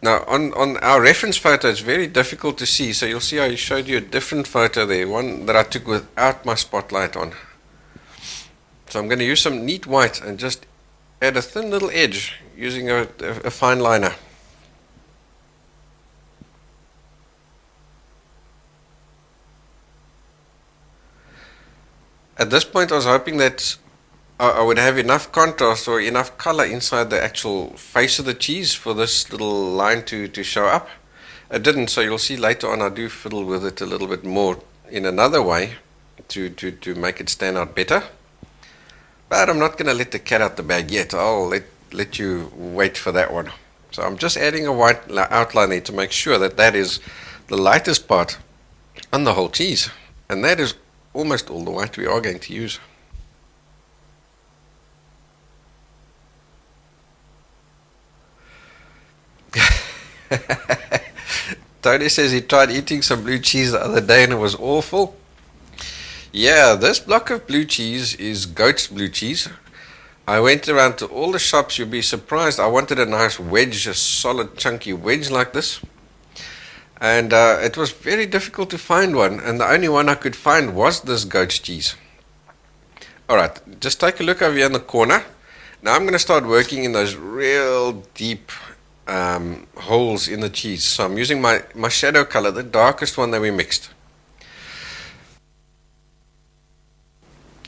Now, on our reference photo, it's very difficult to see. So you'll see I showed you a different photo there, one that I took without my spotlight on. So I'm going to use some neat white and just add a thin little edge using a fine liner. At this point, I was hoping that I would have enough contrast or enough color inside the actual face of the cheese for this little line to show up. It didn't, so you'll see later on I do fiddle with it a little bit more in another way to make it stand out better. But I'm not going to let the cat out the bag yet. I'll let you wait for that one. So I'm just adding a white outline there to make sure that that is the lightest part on the whole cheese. And that is almost all the white we are going to use. Tony says he tried eating some blue cheese the other day and it was awful. Yeah, this block of blue cheese is goat's blue cheese. I went around to all the shops. You'll be surprised. I wanted a nice wedge, a solid chunky wedge like this. And it was very difficult to find one. And the only one I could find was this goat's cheese. Alright, just take a look over here in the corner. Now I'm going to start working in those real deep holes in the cheese. So I'm using my shadow color, the darkest one that we mixed.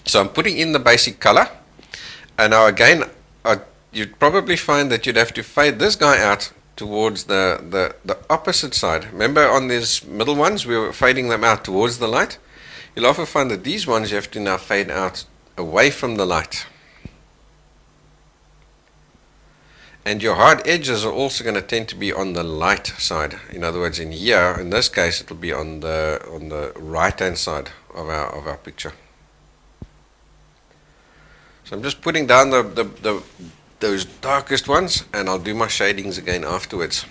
So I'm putting in the basic color. And now again, you'd probably find that you'd have to fade this guy out towards the opposite side. Remember on these middle ones, we were fading them out towards the light. You'll often find that these ones you have to now fade out away from the light. And your hard edges are also going to tend to be on the light side. In other words, in here, in this case, it'll be on the right-hand side of our picture. So I'm just putting down those darkest ones, and I'll do my shadings again afterwards.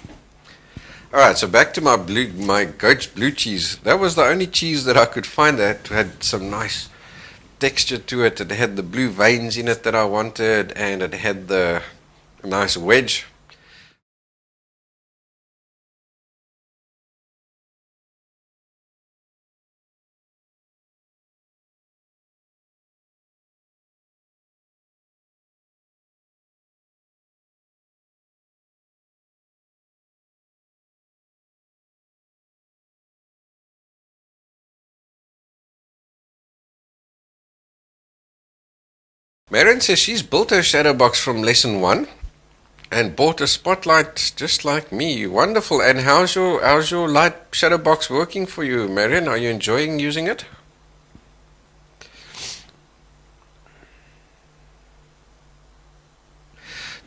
Alright, so back to my goat's blue cheese. That was the only cheese that I could find that had some nice texture to it. It had the blue veins in it that I wanted, and it had the nice wedge. Marion says she's built her shadow box from lesson 1 and bought a spotlight just like me. Wonderful. And how's your light shadow box working for you, Marion? Are you enjoying using it?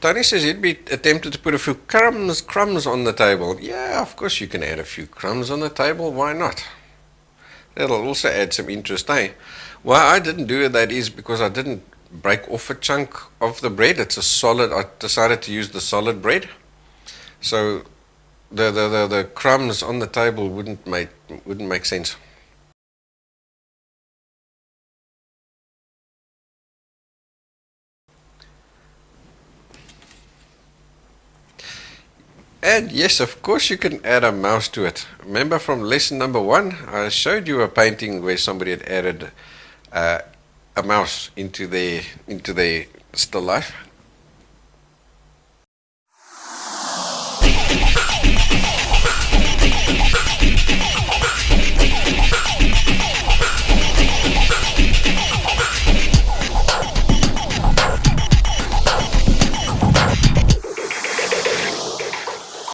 Tony says he'd be tempted to put a few crumbs on the table. Yeah, of course you can add a few crumbs on the table. Why not? That'll also add some interest, eh? Why I didn't do that is because I didn't break off a chunk of the bread. It's a solid. I decided to use the solid bread, so the crumbs on the table wouldn't make sense. And yes, of course you can add a mouse to it. Remember from lesson number 1, I showed you a painting where somebody had added a mouse into their still life.